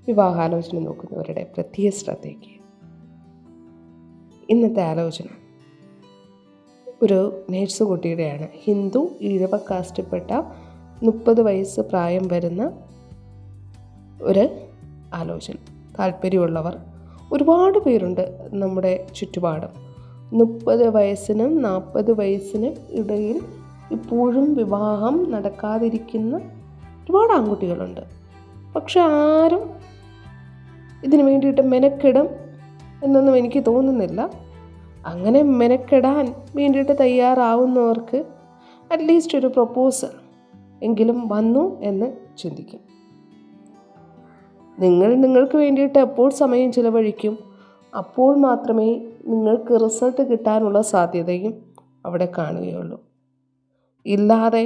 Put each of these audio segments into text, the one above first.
വിവാഹാലോചന നോക്കുന്നവരുടെ പ്രത്യേക ശ്രദ്ധയ്ക്ക് ഇന്നത്തെ ആലോചന ഒരു നേഴ്സ് കുട്ടിയുടെയാണ്. ഹിന്ദു ഈഴവ കാസ്റ്റിൽപ്പെട്ട 30 വയസ്സ് പ്രായം വരുന്ന ഒരു ആലോചന. താല്പര്യമുള്ളവർ ഒരുപാട് പേരുണ്ട് നമ്മുടെ ചുറ്റുപാടും. 30 വയസ്സിനും 40 വയസ്സിനും ഇടയിൽ ഇപ്പോഴും വിവാഹം നടക്കാതിരിക്കുന്ന ഒരുപാട് ആൺകുട്ടികളുണ്ട്. പക്ഷെ ആരും ഇതിനു വേണ്ടിയിട്ട് മെനക്കെടും എന്നൊന്നും എനിക്ക് തോന്നുന്നില്ല. അങ്ങനെ മെനക്കെടാൻ വേണ്ടിയിട്ട് തയ്യാറാവുന്നവർക്ക് അറ്റ്ലീസ്റ്റ് ഒരു പ്രപ്പോസൽ എങ്കിലും വന്നു എന്ന് ചിന്തിക്കും. നിങ്ങൾക്ക് വേണ്ടിയിട്ട് എപ്പോൾ സമയം ചിലവഴിക്കും, അപ്പോൾ മാത്രമേ നിങ്ങൾക്ക് റിസൾട്ട് കിട്ടാനുള്ള സാധ്യതയും അവിടെ കാണുകയുള്ളൂ. ഇല്ലാതെ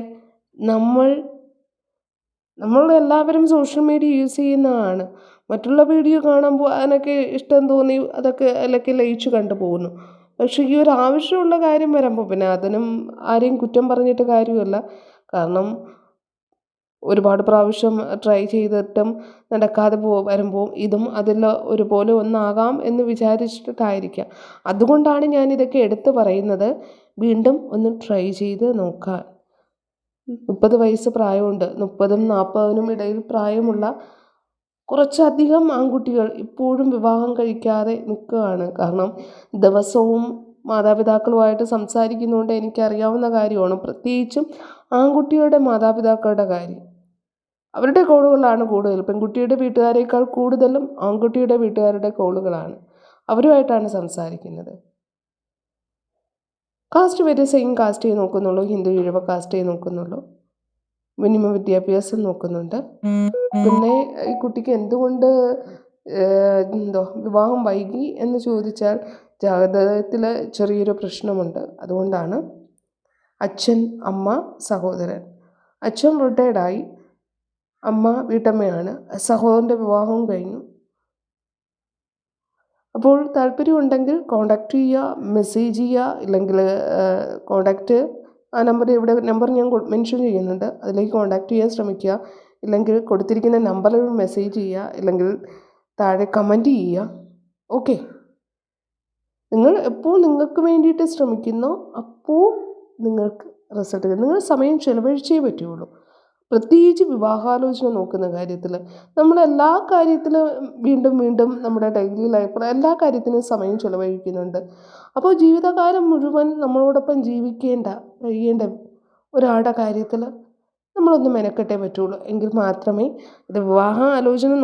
നമ്മളെല്ലാവരും സോഷ്യൽ മീഡിയ യൂസ് ചെയ്യുന്നതാണ്. മറ്റുള്ള വീഡിയോ കാണുമ്പോൾ അതിനൊക്കെ ഇഷ്ടം തോന്നി അതൊക്കെ അല്ലെങ്കിൽ ലയിച്ചു കണ്ടു പോകുന്നു. പക്ഷേ ഈ ഒരു ആവശ്യമുള്ള കാര്യം വരുമ്പോൾ പിന്നെ അതിനും ആരെയും കുറ്റം പറഞ്ഞിട്ട് കാര്യമില്ല. കാരണം ഒരുപാട് പ്രാവശ്യം ട്രൈ ചെയ്തിട്ടും നടക്കാതെ വരുമ്പോൾ ഇതും അതിൽ ഒരുപോലെ ഒന്നാകാം എന്ന് വിചാരിച്ചിട്ടായിരിക്കാം. അതുകൊണ്ടാണ് ഞാനിതൊക്കെ എടുത്തു പറയുന്നത്. വീണ്ടും ഒന്ന് ട്രൈ ചെയ്ത് നോക്കാൻ. 30 വയസ്സ് പ്രായമുണ്ട്. 30നും 40നും ഇടയിൽ പ്രായമുള്ള കുറച്ചധികം ആൺകുട്ടികൾ ഇപ്പോഴും വിവാഹം കഴിക്കാതെ നിൽക്കുകയാണ്. കാരണം ദിവസവും മാതാപിതാക്കളുമായിട്ട് സംസാരിക്കുന്നതുകൊണ്ട് എനിക്കറിയാവുന്ന കാര്യമാണ്. പ്രത്യേകിച്ചും ആൺകുട്ടിയുടെ മാതാപിതാക്കളുടെ കാര്യം. അവരുടെ കോളുകളാണ് കൂടുതൽ. പെൺകുട്ടിയുടെ വീട്ടുകാരേക്കാൾ കൂടുതലും ആൺകുട്ടിയുടെ വീട്ടുകാരുടെ കോളുകളാണ്. അവരുമായിട്ടാണ് സംസാരിക്കുന്നത്. കാസ്റ്റ് വരെ സെയിം കാസ്റ്റേ നോക്കുന്നുള്ളൂ. ഹിന്ദു ഈഴവ കാസ്റ്റേ നോക്കുന്നുള്ളൂ. മിനിമം വിദ്യാഭ്യാസം നോക്കുന്നുണ്ട്. പിന്നെ ഈ കുട്ടിക്ക് എന്തുകൊണ്ട് വിവാഹം വൈകി എന്ന് ചോദിച്ചാൽ ജാതകത്തിൽ ചെറിയൊരു പ്രശ്നമുണ്ട്. അതുകൊണ്ടാണ്. അച്ഛൻ, അമ്മ, സഹോദരൻ. അച്ഛൻ റിട്ടയർഡായി, അമ്മ വീട്ടമ്മയാണ്. സഹോദരൻ്റെ വിവാഹവും കഴിഞ്ഞു. അപ്പോൾ താല്പര്യമുണ്ടെങ്കിൽ കോണ്ടാക്റ്റ് ചെയ്യുക, മെസ്സേജ് ചെയ്യുക. ഇല്ലെങ്കിൽ കോണ്ടാക്റ്റ് ആ നമ്പർ ഞാൻ മെൻഷൻ ചെയ്യുന്നുണ്ട്. അതിലേക്ക് കോണ്ടാക്റ്റ് ചെയ്യാൻ ശ്രമിക്കുക. ഇല്ലെങ്കിൽ കൊടുത്തിരിക്കുന്ന നമ്പറിൽ മെസ്സേജ് ചെയ്യുക. ഇല്ലെങ്കിൽ താഴെ കമൻറ്റ് ചെയ്യുക. ഓക്കെ. നിങ്ങൾ എപ്പോൾ നിങ്ങൾക്ക് വേണ്ടിയിട്ട് ശ്രമിക്കുന്നോ അപ്പോൾ നിങ്ങൾക്ക് റിസൾട്ട് കിട്ടും. നിങ്ങൾ സമയം ചിലവഴിച്ചേ പറ്റുള്ളൂ. പ്രത്യേകിച്ച് വിവാഹാലോചന നോക്കുന്ന കാര്യത്തിൽ. നമ്മളെല്ലാ കാര്യത്തിലും വീണ്ടും നമ്മുടെ ഡെയിലി ലൈഫിൽ എല്ലാ കാര്യത്തിനും സമയം ചിലവഴിക്കുന്നുണ്ട്. അപ്പോൾ ജീവിതകാലം മുഴുവൻ നമ്മളോടൊപ്പം കഴിയേണ്ട ഒരാളുടെ കാര്യത്തിൽ നമ്മളൊന്ന് മെനക്കെട്ടേ പറ്റുള്ളൂ. എങ്കിൽ മാത്രമേ ഇത് വിവാഹ ആലോചന